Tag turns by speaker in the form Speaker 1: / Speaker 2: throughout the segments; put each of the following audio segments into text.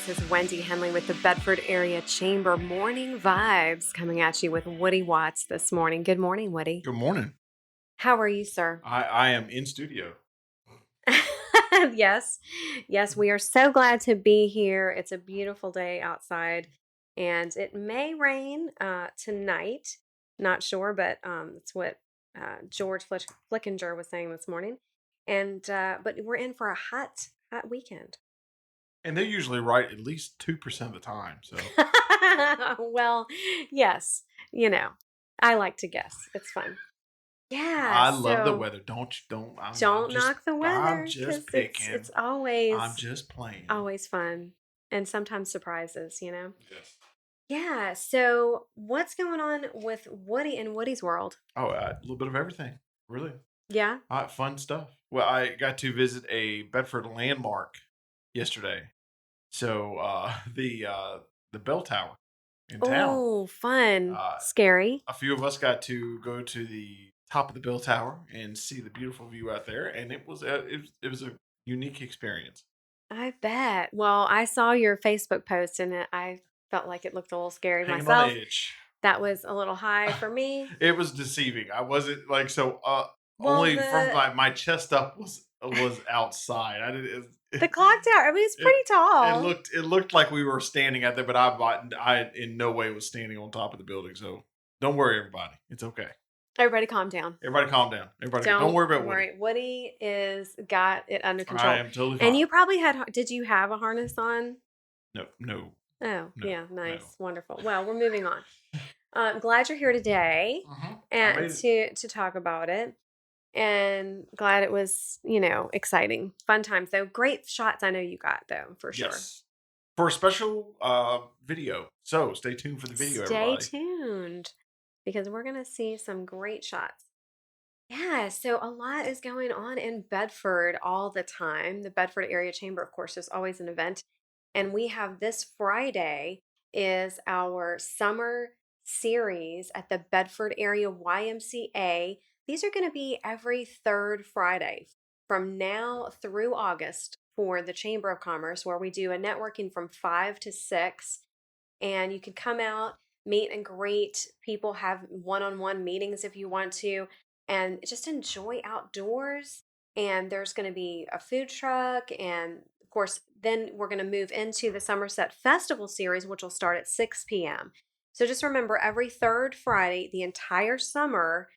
Speaker 1: This is Wendy Henley with the Bedford Area Chamber Morning Vibes coming at you with Woody Watts this morning. Good morning, Woody.
Speaker 2: Good morning.
Speaker 1: How are you, sir?
Speaker 2: I am in studio.
Speaker 1: Yes, we are so glad to be here. It's a beautiful day outside, and it may rain tonight. Not sure, but it's what George Flickinger was saying this morning. And but we're in for a hot weekend.
Speaker 2: And they're usually right at least 2% of the time. So
Speaker 1: Well, yes, I like to guess. It's fun. Yeah,
Speaker 2: I love the
Speaker 1: so
Speaker 2: weather. Don't
Speaker 1: don't knock the
Speaker 2: I'm
Speaker 1: weather because
Speaker 2: just
Speaker 1: it's
Speaker 2: picking.
Speaker 1: it's
Speaker 2: I'm
Speaker 1: always
Speaker 2: just playing.
Speaker 1: always fun and sometimes surprises.
Speaker 2: Yes.
Speaker 1: Yeah, so what's going on with Woody and Woody's world?
Speaker 2: Oh, a little bit of everything. Really.
Speaker 1: Yeah.
Speaker 2: Fun stuff. Well, I got to visit a Bedford landmark yesterday. So the bell tower in town.
Speaker 1: Oh, fun.
Speaker 2: Uh,
Speaker 1: Scary.
Speaker 2: a few of us got to go to the top of the bell tower and see the beautiful view out there, and it was a unique experience.
Speaker 1: I bet. Well, I saw your Facebook post and I felt like it looked a little scary
Speaker 2: Hanging on the
Speaker 1: myself.
Speaker 2: edge.
Speaker 1: That was a little high for me.
Speaker 2: It was deceiving. I wasn't like so.
Speaker 1: Well,
Speaker 2: Only from
Speaker 1: the
Speaker 2: my chest up was outside. I didn't.
Speaker 1: the clock tower, I mean, it's
Speaker 2: It,
Speaker 1: pretty tall.
Speaker 2: it looked like we were standing out there, but I in no way was standing on top of the building. So don't worry, everybody. It's okay.
Speaker 1: Everybody calm down.
Speaker 2: Everybody, calm down. Everybody, don't
Speaker 1: Don't
Speaker 2: worry about Woody.
Speaker 1: worry. Woody is got it under
Speaker 2: I
Speaker 1: control.
Speaker 2: am totally
Speaker 1: And
Speaker 2: fine.
Speaker 1: you probably did you have a harness on?
Speaker 2: No, no,
Speaker 1: Oh,
Speaker 2: no,
Speaker 1: yeah,
Speaker 2: no.
Speaker 1: nice. Wonderful. Well, we're moving on. Glad you're here today
Speaker 2: I
Speaker 1: and
Speaker 2: made it.
Speaker 1: to talk about it. And glad it was, exciting. Fun times though. Great shots I know you got though, for sure.
Speaker 2: Yes. For a special video. So stay tuned for the video,
Speaker 1: Stay
Speaker 2: everybody.
Speaker 1: tuned because we're going to see some great shots. Yeah, so a lot is going on in Bedford all the time. The Bedford Area Chamber, of course, is always an event. And we have this Friday is our summer series at the Bedford Area YMCA. These are going to be every third Friday from now through August for the Chamber of Commerce, where we do a networking from 5 to 6. And you can come out, meet and greet people, have one-on-one meetings if you want to, and just enjoy outdoors. And there's going to be a food truck, and of course then we're going to move into the Somerset Festival series, which will start at 6 p.m. So just remember, every third Friday the entire summer,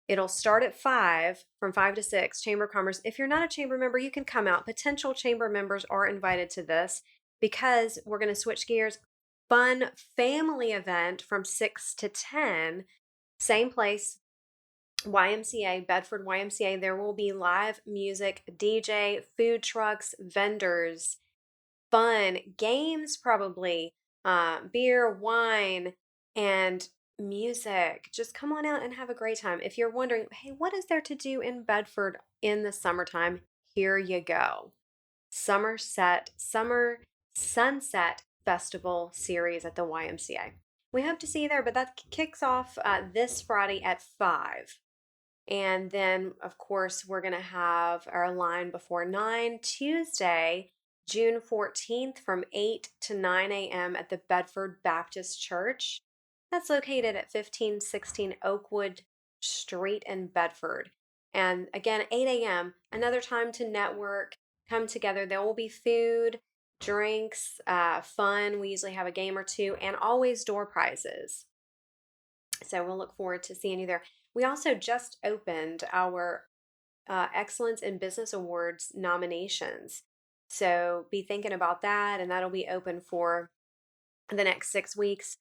Speaker 1: it'll start at 5, from 5 to 6, Chamber of Commerce. If you're not a chamber member, you can come out. Potential chamber members are invited to this because we're going to switch gears. Fun family event from 6 to 10, same place, YMCA, Bedford YMCA. There will be live music, DJ, food trucks, vendors, fun, games probably, beer, wine, and music. Just come on out and have a great time. If you're wondering, hey, what is there to do in Bedford in the summertime? Here you go. Summer Sunset Festival series at the YMCA. We hope to see you there, but that kicks off this Friday at 5. And then, of course, we're going to have our line before 9 Tuesday, June 14th from 8 to 9 a.m. at the Bedford Baptist Church. That's located at 1516 Oakwood Street in Bedford. And again, 8 a.m., another time to network, come together. There will be food, drinks, fun. We usually have a game or two, and always door prizes. So we'll look forward to seeing you there. We also just opened our Excellence in Business Awards nominations. So be thinking about that, and that'll be open for the next 6 weeks,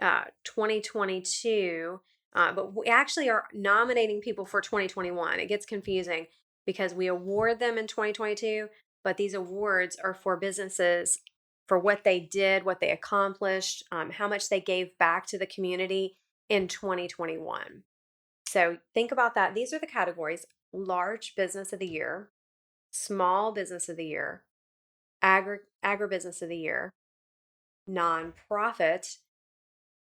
Speaker 1: 2022. But we actually are nominating people for 2021. It gets confusing because we award them in 2022, but these awards are for businesses for what they did, what they accomplished, how much they gave back to the community in 2021. So think about that. These are the categories: large business of the year, small business of the year, agribusiness of the year, nonprofit,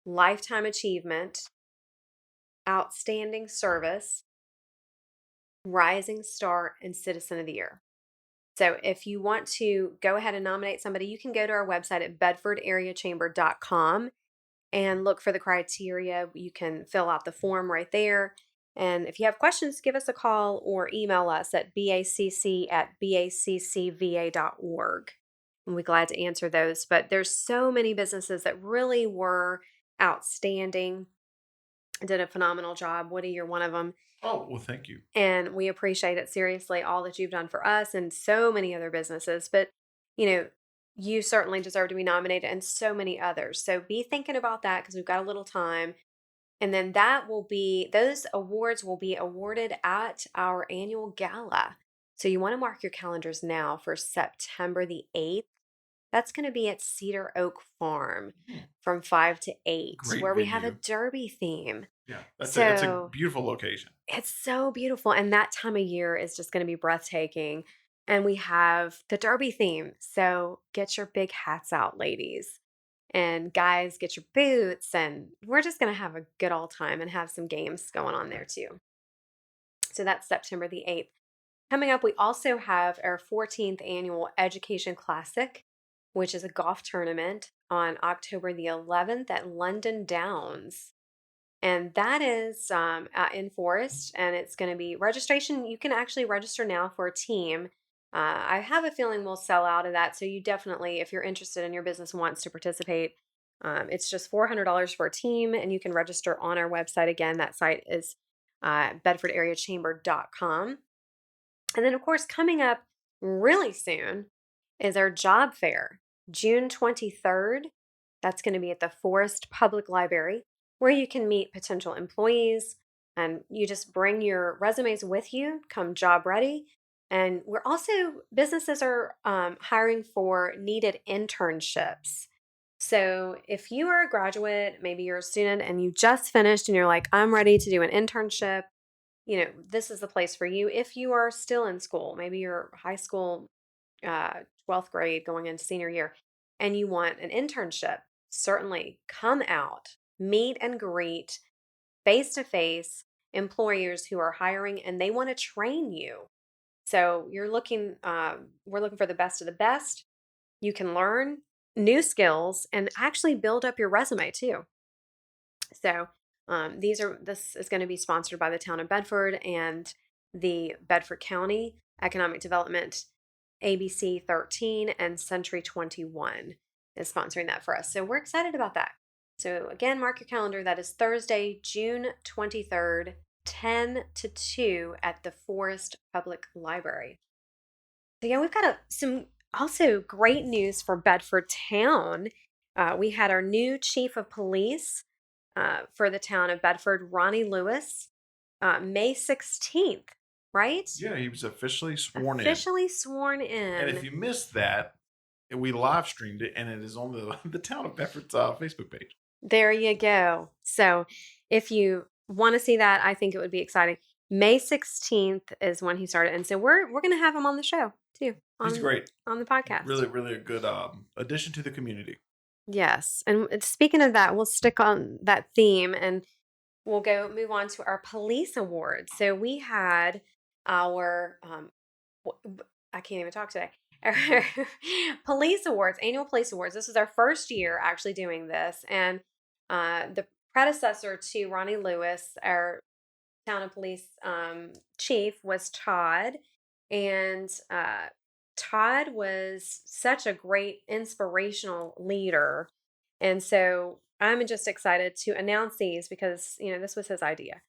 Speaker 1: lifetime achievement, outstanding service, rising star, and citizen of the year. So if you want to go ahead and nominate somebody, you can go to our website at bedfordareachamber.com and look for the criteria. You can fill out the form right there. And if you have questions, give us a call or email us at bacc@baccva.org. And we're glad to answer those. But there's so many businesses that really were outstanding, did a phenomenal job. Woody, you're one of them.
Speaker 2: Oh, well, thank you.
Speaker 1: And we appreciate it seriously, all that you've done for us and so many other businesses. But, you know, you certainly deserve to be nominated and so many others. So be thinking about that because we've got a little time. And then those awards will be awarded at our annual gala. So you want to mark your calendars now for September the 8th. That's going to be at Cedar Oak Farm
Speaker 2: Hmm.
Speaker 1: from 5 to 8,
Speaker 2: Great
Speaker 1: where we have a
Speaker 2: venue.
Speaker 1: derby theme.
Speaker 2: Yeah, that's a
Speaker 1: So
Speaker 2: beautiful location.
Speaker 1: it's so beautiful. And that time of year is just going to be breathtaking. And we have the derby theme. So get your big hats out, ladies. And guys, get your boots. And we're just going to have a good old time and have some games going on there too. So that's September the 8th. Coming up, we also have our 14th annual Education Classic, which is a golf tournament on October the 11th at London Downs. And that is out in Forest, and it's going to be registration. You can actually register now for a team. I have a feeling we'll sell out of that. So you definitely, if you're interested and your business wants to participate, it's just $400 for a team, and you can register on our website. Again, that site is bedfordareachamber.com. And then, of course, coming up really soon is our job fair, June 23rd. That's going to be at the Forest Public Library, where you can meet potential employees and you just bring your resumes with you, come job ready. And we're also, businesses are hiring for needed internships. So if you are a graduate, maybe you're a student and you just finished and you're like, I'm ready to do an internship, this is the place for you. If you are still in school, maybe you're high school, 12th grade going into senior year, and you want an internship, certainly come out, meet and greet face to face employers who are hiring and they want to train you. So we're looking for the best of the best. You can learn new skills and actually build up your resume too. So this is going to be sponsored by the town of Bedford and the Bedford County Economic Development, ABC 13 and Century 21 is sponsoring that for us. So we're excited about that. So again, mark your calendar. That is Thursday, June 23rd, 10 to 2 at the Forest Public Library. So yeah, we've got some also great news for Bedford Town. We had our new chief of police for the town of Bedford, Ronnie Lewis, May 16th, right?
Speaker 2: Yeah, he was officially sworn in.
Speaker 1: Officially sworn
Speaker 2: And if
Speaker 1: in.
Speaker 2: you missed that, we live streamed it, and it is on the town of Bedford's Facebook page.
Speaker 1: There you go. So if you want to see that, I think it would be exciting. May 16th is when he started. And so we're going to have him on the show too,
Speaker 2: He's great.
Speaker 1: on the podcast.
Speaker 2: Really, really a good addition to the community.
Speaker 1: Yes. And speaking of that, we'll stick on that theme and we'll move on to our police awards. So we had our I can't even talk today. Our police awards, annual police awards. This is our first year actually doing this, and the predecessor to Ronnie Lewis, our town of police chief, was Todd, and Todd was such a great inspirational leader, and so I'm just excited to announce these because this was his idea.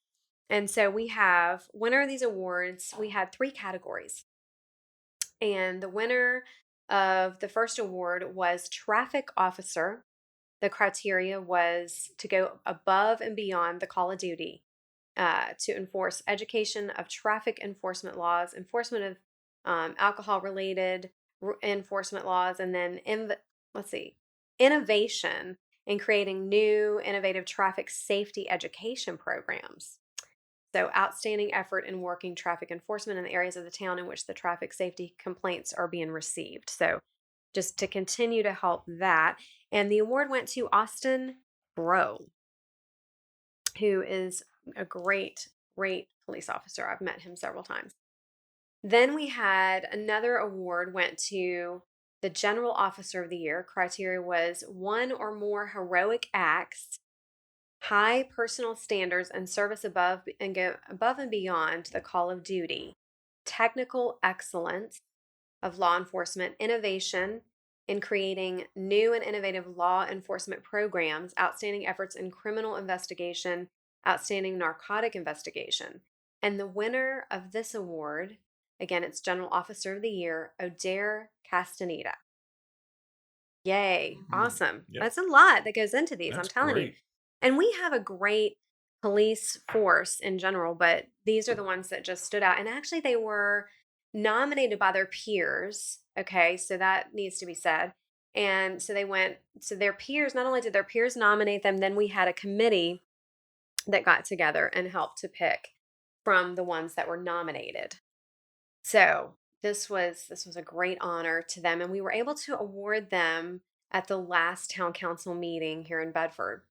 Speaker 1: And so we have winner of these awards. We had 3 categories. And the winner of the first award was traffic officer. The criteria was to go above and beyond the call of duty to enforce education of traffic enforcement laws, enforcement of alcohol related enforcement laws, and then let's see, innovation in creating new innovative traffic safety education programs. So, outstanding effort in working traffic enforcement in the areas of the town in which the traffic safety complaints are being received. So, just to continue to help that. And the award went to Austin Bro, who is a great, great police officer. I've met him several times. Then we had another award went to the General Officer of the Year. Criteria was one or more heroic acts, high personal standards, and service above and go above and beyond the call of duty, technical excellence of law enforcement, innovation in creating new and innovative law enforcement programs, outstanding efforts in criminal investigation, outstanding narcotic investigation. And the winner of this award, again, it's General Officer of the Year, Adair Castaneda. Yay.
Speaker 2: Mhm.
Speaker 1: Awesome.
Speaker 2: Yep.
Speaker 1: That's a lot that goes into these, I'm
Speaker 2: That's
Speaker 1: telling you.
Speaker 2: great.
Speaker 1: And we have a great police force in general, but these are the ones that just stood out. And actually, they were nominated by their peers. Okay. So that needs to be said. And so they went, so their peers, not only did their peers nominate them, then we had a committee that got together and helped to pick from the ones that were nominated. So this was a great honor to them, and we were able to award them at the last town council meeting here in Bedford.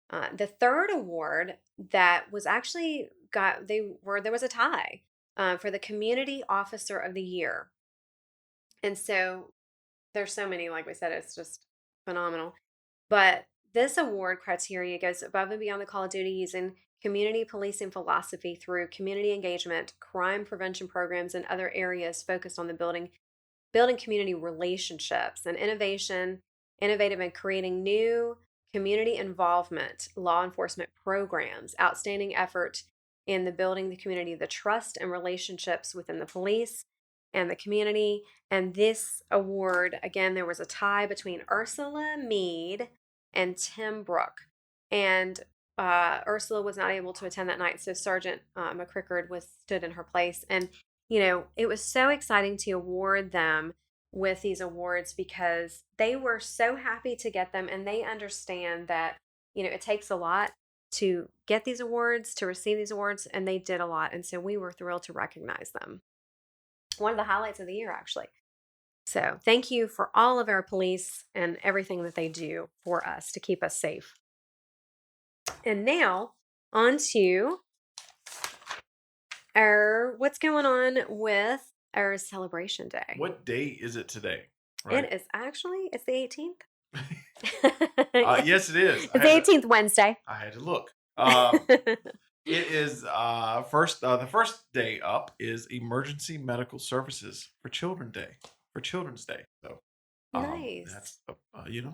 Speaker 1: The third award that was actually got they were there was a tie for the Community Officer of the Year, and so there's so many. Like we said, it's just phenomenal. But this award criteria goes above and beyond the call of duty using community policing philosophy through community engagement, crime prevention programs, and other areas focused on the building community relationships and innovative in creating new community involvement, law enforcement programs, outstanding effort in the building the community, the trust and relationships within the police and the community. And this award, again, there was a tie between Ursula Mead and Tim Brook. And Ursula was not able to attend that night, so Sergeant McCrickard was stood in her place. And it was so exciting to award them with these awards because they were so happy to get them, and they understand that it takes a lot to get these awards, to receive these awards, and they did a lot. And so we were thrilled to recognize them. One of the highlights of the year, actually. So thank you for all of our police and everything that they do for us to keep us safe. And now on to our what's going on with our celebration day.
Speaker 2: What day is it today? Right?
Speaker 1: It is actually, it's the 18th.
Speaker 2: Yes, it is.
Speaker 1: It's the 18th Wednesday.
Speaker 2: I had to look. It is the first day up is Emergency Medical Services for Children's Day. So
Speaker 1: Nice.
Speaker 2: that's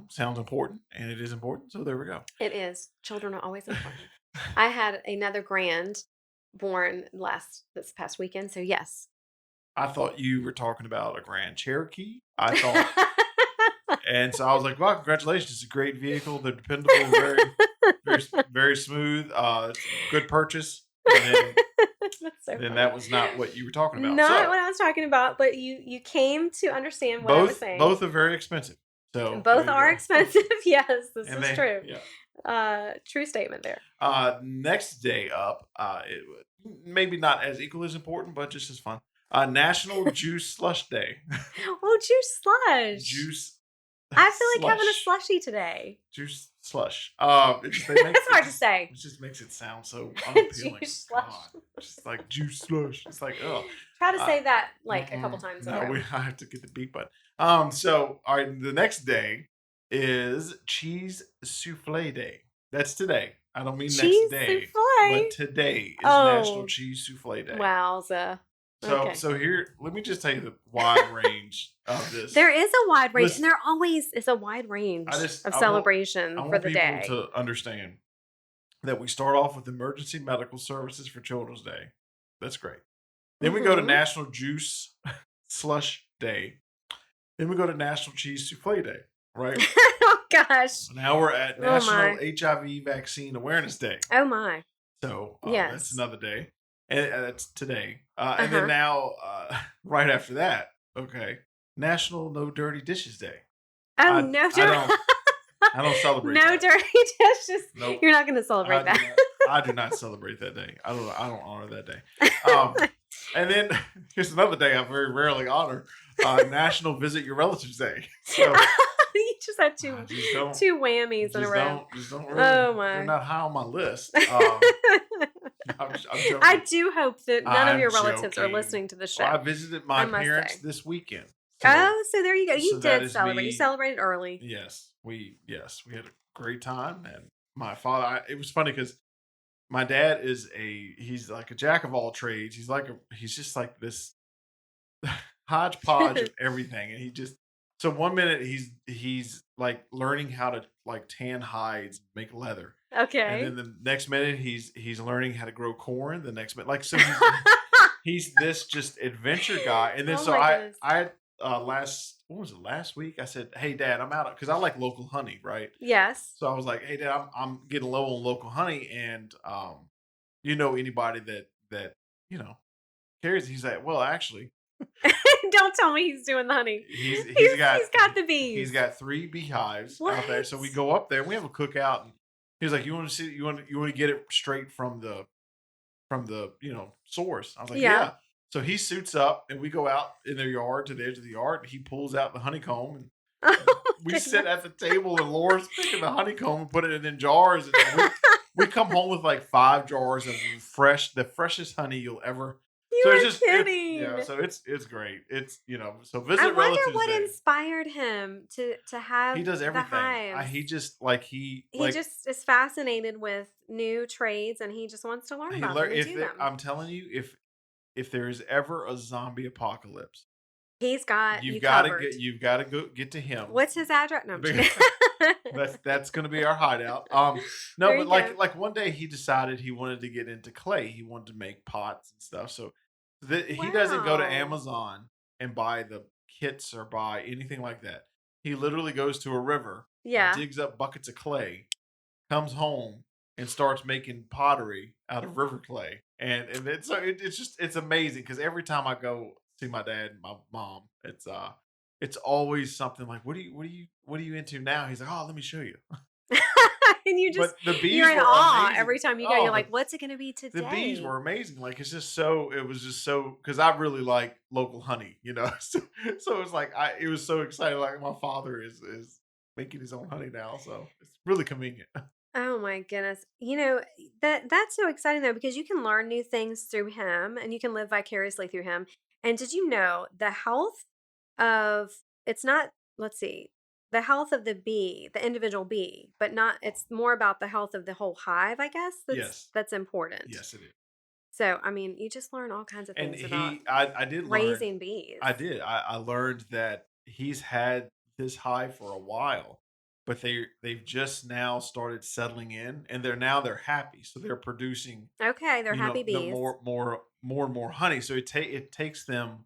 Speaker 2: sounds important, and it is important. So there we go.
Speaker 1: It is. Children are always important. I had another grand born this past weekend, so yes.
Speaker 2: I thought you were talking about a Grand Cherokee. I thought, and so I was like, "Wow, congratulations! It's a great vehicle. They're dependable, very, very, very smooth. It's a good purchase." And then that was not what you were talking about.
Speaker 1: Not what I was talking about, but you came to understand what I was saying.
Speaker 2: Both are very expensive. So
Speaker 1: both are expensive. Yes, this is true.
Speaker 2: Yeah.
Speaker 1: True statement there.
Speaker 2: Next day up, it maybe not as equally as important, but just as fun. National Juice Slush Day.
Speaker 1: Oh, juice slush.
Speaker 2: Juice.
Speaker 1: I feel like having a
Speaker 2: slush.
Speaker 1: slushie today.
Speaker 2: Juice slush.
Speaker 1: It's hard to say.
Speaker 2: It just makes it sound so unappealing.
Speaker 1: Juice slush.
Speaker 2: God. Just like juice slush. It's like, oh.
Speaker 1: Try to say that like a couple times.
Speaker 2: No, I have to get the beat button. So all right, the next day is Cheese Souffle Day. That's today. I don't mean
Speaker 1: cheese
Speaker 2: next day,
Speaker 1: souffle.
Speaker 2: but today is National Cheese Souffle Day.
Speaker 1: Wowza.
Speaker 2: So here, let me just tell you the wide range of this.
Speaker 1: There is a wide range, and there always is a wide range of celebration for the day.
Speaker 2: I want people to understand that we start off with Emergency Medical Services for Children's Day. That's great. Then we go to National Juice Slush Day. Then we go to National Cheese Souffle Day, right?
Speaker 1: Oh, gosh.
Speaker 2: Now we're at National HIV Vaccine Awareness Day.
Speaker 1: Oh, my.
Speaker 2: So that's another day. And that's today. And then now, right after that, National No Dirty Dishes Day.
Speaker 1: Oh, no dirty.
Speaker 2: I don't celebrate
Speaker 1: no
Speaker 2: that.
Speaker 1: dirty dishes.
Speaker 2: Nope.
Speaker 1: You're not going to celebrate that.
Speaker 2: I do not celebrate that day. I don't honor that day. And then here's another day I very rarely honor: National Visit Your Relatives Day. So
Speaker 1: you just had two whammies in a row.
Speaker 2: Just don't really,
Speaker 1: oh my!
Speaker 2: They're not high on my list. I'm
Speaker 1: I
Speaker 2: joking.
Speaker 1: do hope that none of
Speaker 2: I'm
Speaker 1: your relatives are
Speaker 2: joking.
Speaker 1: listening to the
Speaker 2: Well, I
Speaker 1: show.
Speaker 2: visited
Speaker 1: I
Speaker 2: my
Speaker 1: must
Speaker 2: parents
Speaker 1: say.
Speaker 2: this weekend. So
Speaker 1: Oh, so there you go. You
Speaker 2: so that
Speaker 1: did
Speaker 2: is
Speaker 1: celebrate. You
Speaker 2: me.
Speaker 1: celebrated early.
Speaker 2: We had a great time, and my father. It was funny because my dad he's like a jack of all trades. He's just like this hodgepodge of everything, and he just so one minute he's like learning how to like tan hides, make leather, and then
Speaker 1: Okay.
Speaker 2: the next minute he's learning how to grow corn. The next minute, like so he's this just adventure guy. And then
Speaker 1: Oh
Speaker 2: so
Speaker 1: my goodness.
Speaker 2: I last what was it last week? I said, "Hey, Dad, I'm out because I like local honey, right?"
Speaker 1: Yes.
Speaker 2: So I was like, "Hey, Dad, I'm getting low on local honey, and you know anybody that you know carries?" He's like, "Well, actually,
Speaker 1: Don't tell me he's doing the honey.
Speaker 2: he's
Speaker 1: He's
Speaker 2: he's got
Speaker 1: he's got the
Speaker 2: he's
Speaker 1: bees.
Speaker 2: got 3 beehives out there. So we
Speaker 1: What?
Speaker 2: go up there and we have a cookout, and he's like, "You want to see? You want to get it straight from the source?" I was like,
Speaker 1: Yeah.
Speaker 2: "Yeah." So he suits up and we go out in their yard to the edge of the yard, and he pulls out the honeycomb, and
Speaker 1: Oh
Speaker 2: we
Speaker 1: my
Speaker 2: sit
Speaker 1: goodness.
Speaker 2: at the table, and Laura's picking the honeycomb and put it in jars, and we come home with like 5 jars of the freshest honey you'll ever.
Speaker 1: You
Speaker 2: So it's
Speaker 1: are
Speaker 2: just yeah,
Speaker 1: kidding.
Speaker 2: so it's great. It's so
Speaker 1: I
Speaker 2: visit
Speaker 1: wonder
Speaker 2: relatives
Speaker 1: what
Speaker 2: day.
Speaker 1: inspired him to
Speaker 2: He
Speaker 1: have
Speaker 2: does
Speaker 1: the
Speaker 2: everything.
Speaker 1: hives.
Speaker 2: He just like he
Speaker 1: He
Speaker 2: like
Speaker 1: just is fascinated with new trades and he just wants to learn
Speaker 2: he
Speaker 1: about
Speaker 2: learn
Speaker 1: them and
Speaker 2: if
Speaker 1: do
Speaker 2: there,
Speaker 1: them.
Speaker 2: I'm telling you, if there is ever a zombie apocalypse,
Speaker 1: He's got you covered.
Speaker 2: you've got to go get to him.
Speaker 1: What's his address? No, I'm just kidding.
Speaker 2: That's going to be our hideout. No,
Speaker 1: There
Speaker 2: but
Speaker 1: you go.
Speaker 2: like one day he decided he wanted to get into clay. He wanted to make pots and stuff. So he doesn't go to
Speaker 1: Wow.
Speaker 2: Amazon and buy the kits or buy anything like that. He literally goes to a river,
Speaker 1: Yeah.
Speaker 2: digs up buckets of clay, comes home and starts making pottery out of river clay. And it's just it's amazing because every time I go see my dad and my mom, it's always something like, what are you into now? He's like, "Oh, let me show you."
Speaker 1: And
Speaker 2: But the
Speaker 1: you're
Speaker 2: bees
Speaker 1: in
Speaker 2: were
Speaker 1: awe
Speaker 2: amazing.
Speaker 1: every time you go. You're
Speaker 2: Oh,
Speaker 1: like, what's it gonna be
Speaker 2: the bees
Speaker 1: today?
Speaker 2: were amazing. Like it was just so because I really like local honey, so it's like it was so exciting. Like my father is making his own honey now, so it's really convenient.
Speaker 1: Oh my goodness. That's so exciting though because you can learn new things through him and you can live vicariously through him. And did you know the health of it's not let's see, the health of the bee, the individual bee, but not it's more about the health of the whole hive, I guess.
Speaker 2: Yes,
Speaker 1: That's important.
Speaker 2: yes, it is.
Speaker 1: So, I mean, you just learn all kinds of
Speaker 2: And
Speaker 1: things about
Speaker 2: I did learn,
Speaker 1: raising bees.
Speaker 2: I did. I learned that he's had this high for a while, but they've just now started settling in, and they're happy, so they're producing,
Speaker 1: Okay, they're happy
Speaker 2: the
Speaker 1: bees.
Speaker 2: more and more honey. So it takes them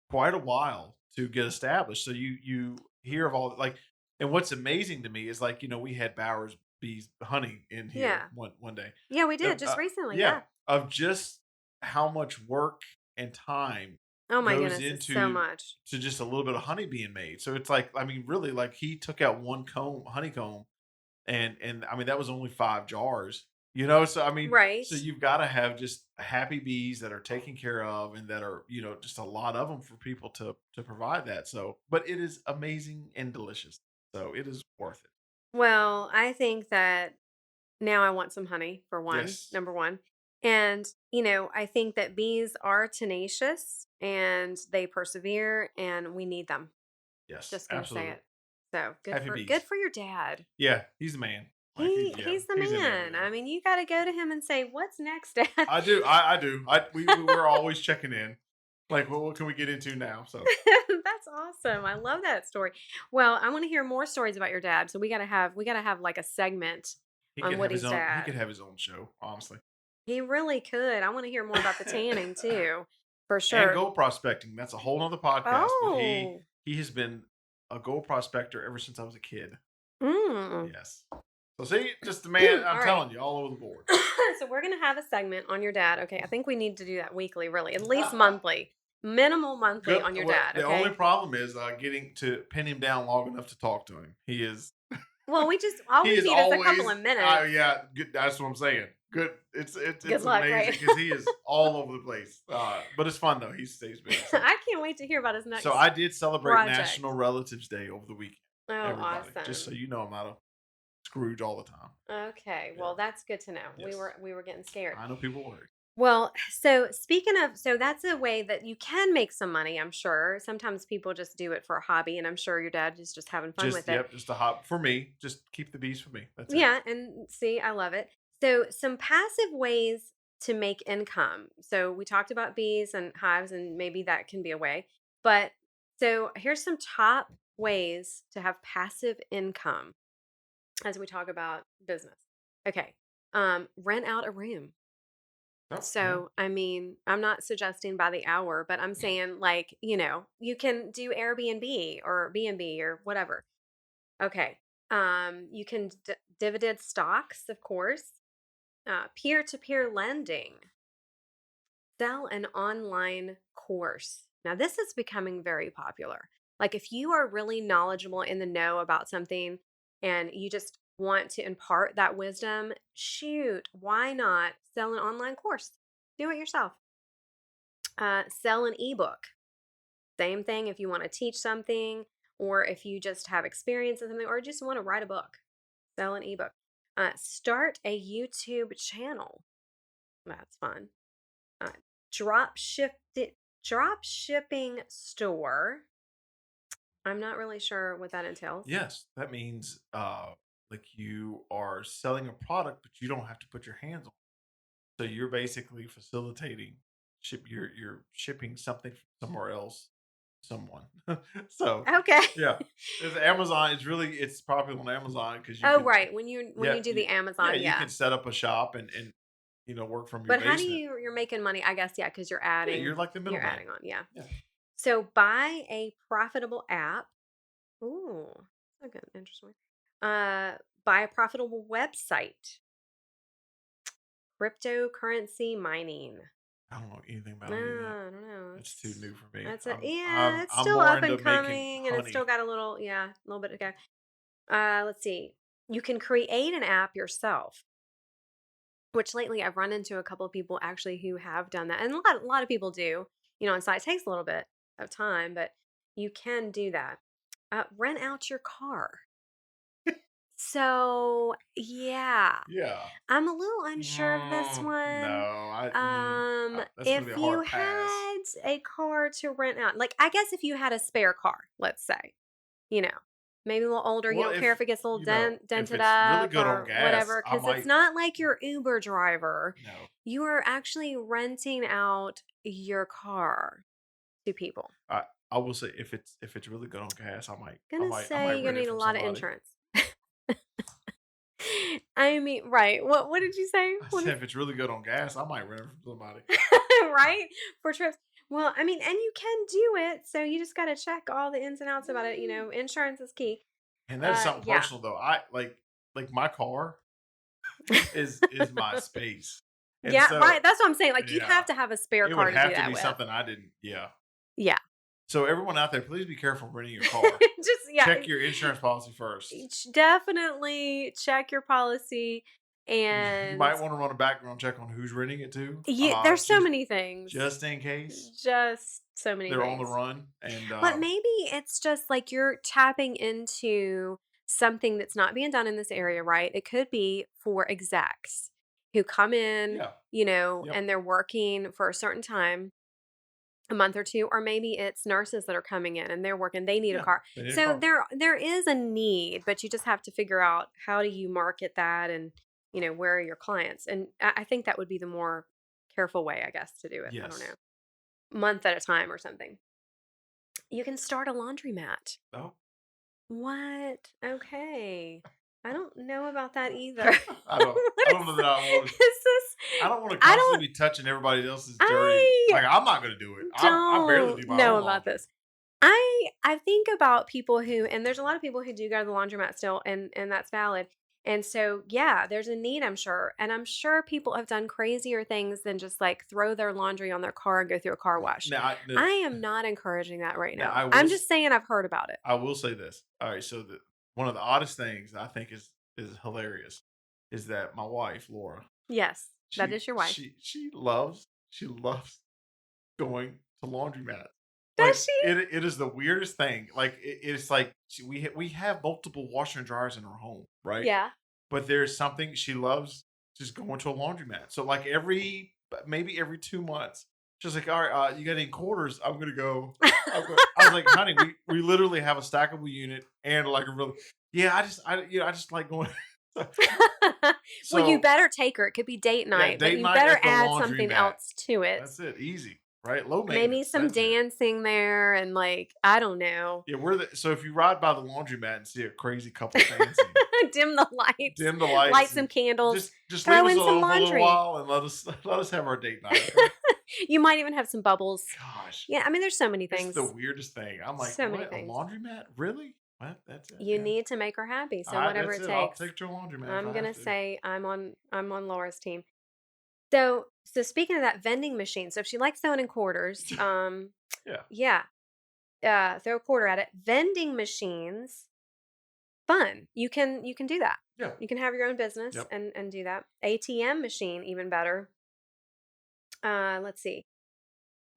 Speaker 2: quite a while to get established. So you hear of all like, and what's amazing to me is like we had Bowers bees honey in here
Speaker 1: Yeah.
Speaker 2: one day.
Speaker 1: Yeah, we did
Speaker 2: Of,
Speaker 1: just recently.
Speaker 2: yeah,
Speaker 1: Yeah.
Speaker 2: of just how much work and time
Speaker 1: Oh my
Speaker 2: goes
Speaker 1: goodness, it's so
Speaker 2: into
Speaker 1: much.
Speaker 2: to just a little bit of honey being made. So it's like, I mean, really, like he took out one comb, honeycomb, and I mean that was only 5 jars. So I mean,
Speaker 1: Right.
Speaker 2: so you've got to have just happy bees that are taken care of and that are just a lot of them for people to provide that. So, but it is amazing and delicious. So it is worth it.
Speaker 1: Well, I think that now I want some honey for one,
Speaker 2: Yes,
Speaker 1: number one. And, I think that bees are tenacious and they persevere and we need them.
Speaker 2: yes,
Speaker 1: Just gonna say
Speaker 2: absolutely.
Speaker 1: it. So
Speaker 2: Happy
Speaker 1: good
Speaker 2: bees.
Speaker 1: for your dad.
Speaker 2: Yeah, he's the man. Like
Speaker 1: He's the
Speaker 2: he's into
Speaker 1: man.
Speaker 2: everything.
Speaker 1: I mean, you gotta go to him and say, "What's next, Dad?"
Speaker 2: I do. I do. We're always checking in. Like, well, what can we get into now? So
Speaker 1: That's awesome. I love that story. Well, I want to hear more stories about your dad. So we gotta have like a segment on Woody's
Speaker 2: he could
Speaker 1: dad.
Speaker 2: have his own show, honestly.
Speaker 1: He really could. I want to hear more about the tanning too, for
Speaker 2: And
Speaker 1: sure.
Speaker 2: gold prospecting. That's a whole other podcast. But
Speaker 1: Oh,
Speaker 2: he has been a gold prospector ever since I was a kid.
Speaker 1: mm.
Speaker 2: Yes. So see, just the man.
Speaker 1: All
Speaker 2: I'm
Speaker 1: right.
Speaker 2: telling you, all over the board.
Speaker 1: So we're gonna have a segment on your dad. Okay, I think we need to do that weekly, really, at least monthly, minimal monthly
Speaker 2: Good.
Speaker 1: on your
Speaker 2: Well,
Speaker 1: dad.
Speaker 2: the only
Speaker 1: Okay.
Speaker 2: problem is getting to pin him down long enough to talk to him. He is.
Speaker 1: Well, all
Speaker 2: He
Speaker 1: we
Speaker 2: is
Speaker 1: need is a couple
Speaker 2: always.
Speaker 1: of minutes.
Speaker 2: Yeah. Good. That's what I'm saying. Good.
Speaker 1: Good
Speaker 2: It's
Speaker 1: luck, right?
Speaker 2: amazing because he is all over the place. But it's fun though. He stays busy. So
Speaker 1: I can't wait to hear about his
Speaker 2: so
Speaker 1: next
Speaker 2: I did celebrate
Speaker 1: project.
Speaker 2: National Relatives Day over the weekend.
Speaker 1: Oh,
Speaker 2: Everybody, just so
Speaker 1: awesome.
Speaker 2: you know, I'm not a Scrooge all the time.
Speaker 1: Okay,
Speaker 2: Yeah.
Speaker 1: well, that's good to know. We
Speaker 2: Yes.
Speaker 1: were we were getting scared.
Speaker 2: I know people worry.
Speaker 1: Well, so speaking of, so that's a way that you can make some money, I'm sure. Sometimes people just do it for a hobby, and I'm sure your dad is just having fun
Speaker 2: Just
Speaker 1: with it.
Speaker 2: yep, just a hop for me. Just keep the bees for me. That's it.
Speaker 1: Yeah, and see, I love it. So, some passive ways to make income. So, we talked about bees and hives, and maybe that can be a way. But so, here's some top ways to have passive income as we talk about business. Okay, rent out a room.
Speaker 2: Oh, yeah.
Speaker 1: So, I mean, I'm not suggesting by the hour, but I'm saying like, you can do Airbnb or B&B or whatever. Okay. You can dividend stocks, of course. Peer-to-peer lending. Sell an online course. Now, this is becoming very popular. Like, if you are really knowledgeable in the know about something and you just want to impart that wisdom, shoot, why not sell an online course? Do it yourself. Sell an ebook. Same thing if you want to teach something, or if you just have experience in something, or just want to write a book, sell an ebook. Start a YouTube channel. That's fun. Uh, drop ship drop shipping store. I'm not really sure what that entails.
Speaker 2: Yes, that means like you are selling a product, but you don't have to put your hands on it. So you're basically facilitating you're shipping something from somewhere else, someone. So
Speaker 1: Okay.
Speaker 2: yeah, it's Amazon. It's popular on Amazon because you
Speaker 1: Oh,
Speaker 2: can
Speaker 1: right. When you do the
Speaker 2: yeah,
Speaker 1: Amazon,
Speaker 2: you
Speaker 1: yeah.
Speaker 2: can set up a shop and work from your
Speaker 1: But how do
Speaker 2: basement.
Speaker 1: you're making money? I guess yeah, because
Speaker 2: Yeah, you're like the
Speaker 1: you're
Speaker 2: middleman.
Speaker 1: adding on, yeah.
Speaker 2: Yeah.
Speaker 1: So buy a profitable app. Ooh, that's a good, interesting one. Buy a profitable website. Cryptocurrency mining.
Speaker 2: I don't know anything
Speaker 1: No,
Speaker 2: about any of that.
Speaker 1: I don't know.
Speaker 2: It's too new for me.
Speaker 1: That's a
Speaker 2: I'm
Speaker 1: yeah. It's
Speaker 2: I'm
Speaker 1: still
Speaker 2: more
Speaker 1: up
Speaker 2: into
Speaker 1: and
Speaker 2: making
Speaker 1: coming, and it's still
Speaker 2: honey.
Speaker 1: got a little bit to go. Let's see. You can create an app yourself, which lately I've run into a couple of people actually who have done that, and a lot of people do. On site. It takes a little bit of time, but you can do that. Rent out your car. So yeah,
Speaker 2: Yeah.
Speaker 1: I'm a little unsure of this
Speaker 2: No,
Speaker 1: one.
Speaker 2: that's gonna be
Speaker 1: If
Speaker 2: a
Speaker 1: you
Speaker 2: hard pass.
Speaker 1: had a car to rent out, like I guess if you had a spare car, let's say, you know, maybe a little older, you
Speaker 2: Well,
Speaker 1: don't care
Speaker 2: if
Speaker 1: if it gets a little
Speaker 2: if
Speaker 1: dented
Speaker 2: it's really
Speaker 1: up
Speaker 2: good on
Speaker 1: or
Speaker 2: gas,
Speaker 1: whatever,
Speaker 2: I
Speaker 1: because it's
Speaker 2: might.
Speaker 1: not like your Uber driver.
Speaker 2: No,
Speaker 1: You are actually renting out your car to people.
Speaker 2: I I will say if it's really good on gas,
Speaker 1: Gonna
Speaker 2: I
Speaker 1: say
Speaker 2: might
Speaker 1: you're
Speaker 2: rent
Speaker 1: gonna
Speaker 2: it
Speaker 1: need a
Speaker 2: from
Speaker 1: lot of
Speaker 2: somebody.
Speaker 1: insurance. I mean, right. What did you say?
Speaker 2: I
Speaker 1: What
Speaker 2: said
Speaker 1: is
Speaker 2: if it's really good on gas, I might rent it from somebody.
Speaker 1: right? For trips. Well, I mean, and you can do it. So you just got to check all the ins and outs about it. Insurance is key.
Speaker 2: And that is something
Speaker 1: Yeah.
Speaker 2: personal though. I like my car is my space, and
Speaker 1: Yeah,
Speaker 2: so
Speaker 1: right. That's what I'm saying. Like, you'd
Speaker 2: yeah,
Speaker 1: have to have a spare
Speaker 2: it would
Speaker 1: car to do
Speaker 2: have to
Speaker 1: that
Speaker 2: be
Speaker 1: with.
Speaker 2: something I didn't. Yeah.
Speaker 1: Yeah.
Speaker 2: So everyone out there, please be careful renting your car.
Speaker 1: Just, yeah.
Speaker 2: Check your insurance policy first.
Speaker 1: Definitely check your policy.
Speaker 2: You
Speaker 1: And
Speaker 2: might want to run a background check on who's renting it to,
Speaker 1: there's so many things.
Speaker 2: just in case
Speaker 1: Just so many
Speaker 2: they're on the
Speaker 1: things.
Speaker 2: run. And
Speaker 1: But maybe it's just like you're tapping into something that's not being done in this area, right? It could be for execs who come in,
Speaker 2: yeah, yep,
Speaker 1: and they're working for a certain time, a month or two, or maybe it's nurses that are coming in and they're working, they need a
Speaker 2: yeah,
Speaker 1: car.
Speaker 2: they need a
Speaker 1: So
Speaker 2: car.
Speaker 1: there is a need, but you just have to figure out how do you market that, and where are your clients? And I think that would be the more careful way, I guess, to do it. I don't know.
Speaker 2: Yes.
Speaker 1: Month at a time or something. You can start a laundromat.
Speaker 2: Oh,
Speaker 1: What? Okay. I don't know about that either.
Speaker 2: I
Speaker 1: What
Speaker 2: don't know that I want.
Speaker 1: is this?
Speaker 2: I don't want to
Speaker 1: I
Speaker 2: constantly
Speaker 1: don't
Speaker 2: be touching everybody else's dirty.
Speaker 1: I
Speaker 2: Like I'm not going to do it. I barely
Speaker 1: don't
Speaker 2: do my
Speaker 1: know
Speaker 2: own
Speaker 1: about
Speaker 2: laundry.
Speaker 1: this. I think about people who, and there's a lot of people who do go to the laundromat still, and that's valid. And so yeah, there's a need, I'm sure. And I'm sure people have done crazier things than just like throw their laundry on their car and go through a car wash.
Speaker 2: Now,
Speaker 1: I am not encouraging that right
Speaker 2: now
Speaker 1: now. I'm just saying I've heard about it.
Speaker 2: I will say this. All right, so one of the oddest things I think is hilarious is that my wife Laura,
Speaker 1: Yes, that is your wife.
Speaker 2: she loves going to laundromats.
Speaker 1: Does
Speaker 2: Like
Speaker 1: she?
Speaker 2: it is the weirdest thing. Like it's like we have multiple washer and dryers in our home, right?
Speaker 1: Yeah.
Speaker 2: But there's something she loves just going to a laundromat. So like maybe every 2 months, she's like, all right, you got any quarters? I'm gonna go. I was like, honey, we literally have a stackable unit and like a real. Yeah, I just like going.
Speaker 1: Well, you
Speaker 2: So
Speaker 1: better take her. It could be date
Speaker 2: yeah,
Speaker 1: night, but
Speaker 2: date
Speaker 1: you
Speaker 2: night
Speaker 1: better
Speaker 2: at the
Speaker 1: add something
Speaker 2: laundromat.
Speaker 1: else to it.
Speaker 2: That's it. Easy, right? Low
Speaker 1: Maybe
Speaker 2: maintenance.
Speaker 1: some
Speaker 2: That's it.
Speaker 1: dancing there and like, I don't know.
Speaker 2: Yeah, so if you ride by the laundromat and see a crazy couple dancing,
Speaker 1: Dim the lights,
Speaker 2: dim the
Speaker 1: light
Speaker 2: lights
Speaker 1: some
Speaker 2: and
Speaker 1: candles,
Speaker 2: just leave
Speaker 1: throw
Speaker 2: us
Speaker 1: in some
Speaker 2: alone for a little
Speaker 1: laundry.
Speaker 2: while and let us have our date night. Okay?
Speaker 1: You might even have some bubbles.
Speaker 2: Gosh,
Speaker 1: Yeah, I mean, there's so many
Speaker 2: it's the
Speaker 1: things.
Speaker 2: weirdest thing. I'm like,
Speaker 1: So many
Speaker 2: what? A
Speaker 1: things.
Speaker 2: laundromat? Really? What? That's it?
Speaker 1: You
Speaker 2: Yeah.
Speaker 1: need to make her happy,
Speaker 2: All
Speaker 1: so
Speaker 2: right,
Speaker 1: whatever
Speaker 2: that's
Speaker 1: it
Speaker 2: it. I'll
Speaker 1: takes.
Speaker 2: take to a laundromat if
Speaker 1: I'm
Speaker 2: I
Speaker 1: gonna
Speaker 2: have to.
Speaker 1: say I'm on Laura's team. So speaking of that vending machine, so if she likes throwing in quarters,
Speaker 2: Yeah.
Speaker 1: yeah, throw a quarter at it. Vending machines, fun. You can do that.
Speaker 2: Yeah.
Speaker 1: You can have your own business
Speaker 2: Yep.
Speaker 1: and do that. ATM machine, even better. Let's see.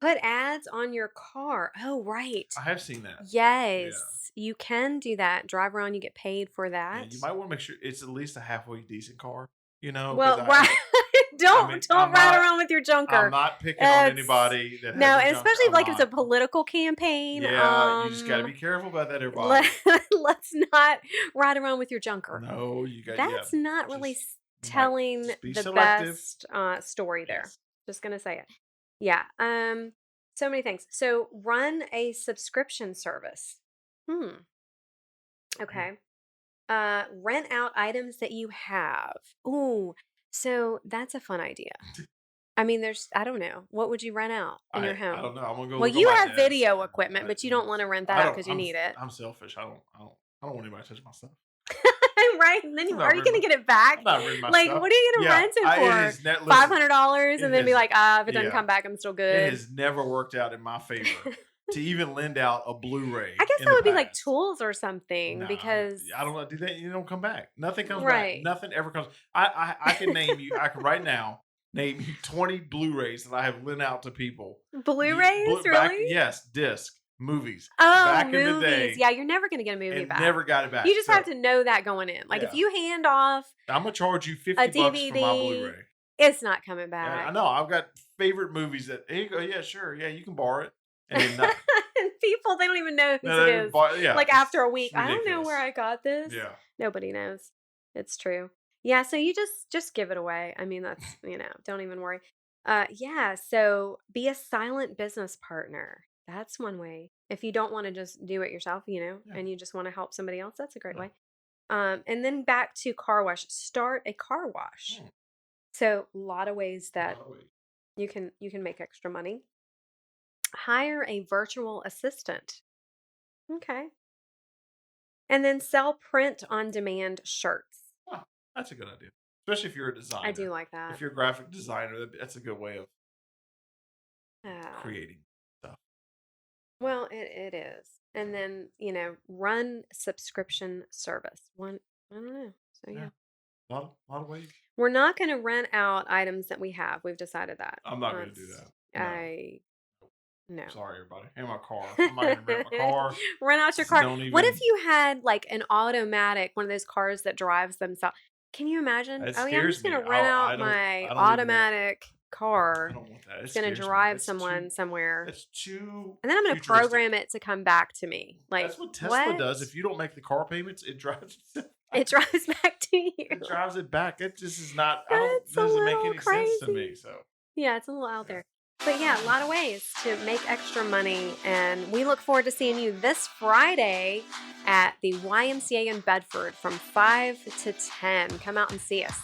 Speaker 1: Put ads on your car. Oh, right.
Speaker 2: I have seen that. Yeah.
Speaker 1: Yes, you can do that. Drive around, you get paid for
Speaker 2: Yeah.
Speaker 1: that.
Speaker 2: You might want to make sure it's at least a halfway decent car. You know, because
Speaker 1: Well, right.
Speaker 2: I
Speaker 1: don't
Speaker 2: mean,
Speaker 1: don't ride around with your
Speaker 2: I'm
Speaker 1: junker.
Speaker 2: not picking on
Speaker 1: It's
Speaker 2: anybody that
Speaker 1: no,
Speaker 2: has a
Speaker 1: and
Speaker 2: junk.
Speaker 1: especially if
Speaker 2: I'm
Speaker 1: like it's a
Speaker 2: not.
Speaker 1: political campaign.
Speaker 2: Yeah, you just got to be careful about that,
Speaker 1: Let,
Speaker 2: everybody.
Speaker 1: let's not ride around with your junker.
Speaker 2: No, you got yeah.
Speaker 1: That's not really
Speaker 2: Just you might
Speaker 1: telling
Speaker 2: just be
Speaker 1: the
Speaker 2: selective.
Speaker 1: best story there.
Speaker 2: Yes.
Speaker 1: Just gonna say it. Yeah. So many things. So run a subscription service. Hmm.
Speaker 2: Yeah.
Speaker 1: Okay. Rent out items that you have. Ooh, so that's a fun idea. I mean, I don't know. What would you rent out in your
Speaker 2: I
Speaker 1: home?
Speaker 2: don't know. I'm gonna go
Speaker 1: Well,
Speaker 2: look on
Speaker 1: you
Speaker 2: my
Speaker 1: have
Speaker 2: desk.
Speaker 1: video equipment, but you don't want to rent that
Speaker 2: I
Speaker 1: out
Speaker 2: don't.
Speaker 1: because you need it.
Speaker 2: I'm selfish. I don't want anybody to touch my stuff.
Speaker 1: Right? And then
Speaker 2: I'm
Speaker 1: are
Speaker 2: not
Speaker 1: you
Speaker 2: renting.
Speaker 1: going to get it back?
Speaker 2: I'm not renting my
Speaker 1: Like,
Speaker 2: stuff.
Speaker 1: what are you going to
Speaker 2: Yeah,
Speaker 1: rent it
Speaker 2: it
Speaker 1: for?
Speaker 2: is net.
Speaker 1: Five
Speaker 2: Listen,
Speaker 1: hundred dollars, and
Speaker 2: it
Speaker 1: then be
Speaker 2: has.
Speaker 1: like, if it doesn't
Speaker 2: Yeah,
Speaker 1: come back, I'm still
Speaker 2: it
Speaker 1: good.
Speaker 2: has never worked out in my favor to even lend out a Blu-ray
Speaker 1: I guess
Speaker 2: in
Speaker 1: that
Speaker 2: the
Speaker 1: would be like
Speaker 2: past.
Speaker 1: tools or something
Speaker 2: No,
Speaker 1: because
Speaker 2: I don't know. Do that? You don't come back. Nothing comes back.
Speaker 1: right.
Speaker 2: Nothing ever comes. I can name you. I can right now name you 20 Blu-rays that I have lent out to people.
Speaker 1: Blu-rays,
Speaker 2: Back,
Speaker 1: really?
Speaker 2: yes, disc movies.
Speaker 1: Oh,
Speaker 2: Back in the
Speaker 1: movies.
Speaker 2: day,
Speaker 1: Yeah, you're never going to get a movie
Speaker 2: and
Speaker 1: back.
Speaker 2: never got it back.
Speaker 1: You just
Speaker 2: So
Speaker 1: have to know that going in. Like if
Speaker 2: yeah,
Speaker 1: you hand off
Speaker 2: I'm gonna charge you
Speaker 1: a
Speaker 2: $50 for my
Speaker 1: DVD,
Speaker 2: Blu-ray.
Speaker 1: it's not coming
Speaker 2: Yeah, I
Speaker 1: back.
Speaker 2: know. I've got favorite movies that here you go. Yeah, sure. Yeah, you can borrow it, and then nothing.
Speaker 1: And people, they don't even know whose
Speaker 2: No,
Speaker 1: it
Speaker 2: they
Speaker 1: is.
Speaker 2: yeah,
Speaker 1: Like after a week,
Speaker 2: it's
Speaker 1: I don't know
Speaker 2: ridiculous.
Speaker 1: where I got this.
Speaker 2: Yeah,
Speaker 1: Nobody knows. It's true. Yeah, so you just give it away. I mean, that's, don't even worry. Yeah, so be a silent business partner. That's one way. If you don't want to just do it yourself,
Speaker 2: yeah,
Speaker 1: and you just want to help somebody else, that's a great
Speaker 2: yeah.
Speaker 1: way. And then back to car wash. Start a car wash.
Speaker 2: Hmm.
Speaker 1: So a lot of ways
Speaker 2: By
Speaker 1: that
Speaker 2: the way,
Speaker 1: you can make extra money. Hire a virtual assistant. Okay. And then sell print on demand shirts.
Speaker 2: oh, that's a good idea, especially if you're a
Speaker 1: I do
Speaker 2: designer.
Speaker 1: like that.
Speaker 2: If you're a graphic designer, that's a good way of
Speaker 1: Uh,
Speaker 2: creating stuff.
Speaker 1: well, it is. And then, run subscription service. I don't know. So
Speaker 2: Yeah,
Speaker 1: yeah.
Speaker 2: lot of ways.
Speaker 1: We're not going to rent out items that we have. We've decided that.
Speaker 2: I'm not gonna do that. No,
Speaker 1: I no.
Speaker 2: sorry, everybody. And my car. I'm not gonna rent my car.
Speaker 1: Rent out your car.
Speaker 2: Don't
Speaker 1: What if
Speaker 2: even.
Speaker 1: you had like an automatic, one of those cars that drives themselves? Can you imagine?
Speaker 2: That
Speaker 1: Oh yeah, I'm
Speaker 2: scares
Speaker 1: just
Speaker 2: me.
Speaker 1: gonna rent
Speaker 2: I
Speaker 1: out
Speaker 2: don't.
Speaker 1: my
Speaker 2: I don't even want.
Speaker 1: automatic
Speaker 2: I
Speaker 1: car.
Speaker 2: don't want that. It
Speaker 1: It's gonna
Speaker 2: scares me.
Speaker 1: drive someone somewhere.
Speaker 2: That's too
Speaker 1: And then I'm gonna
Speaker 2: futuristic.
Speaker 1: program it to come back to me. Like
Speaker 2: That's what Tesla
Speaker 1: what?
Speaker 2: does. If you don't make the car payments, it drives itself
Speaker 1: It
Speaker 2: back.
Speaker 1: drives back to you.
Speaker 2: It drives it back. It just is not.
Speaker 1: That's a
Speaker 2: Doesn't make
Speaker 1: little
Speaker 2: any sense to me.
Speaker 1: crazy.
Speaker 2: So
Speaker 1: Yeah, it's a little out there. But yeah, a lot of ways to make extra money. And we look forward to seeing you this Friday at the YMCA in Bedford from 5 to 10. Come out and see us.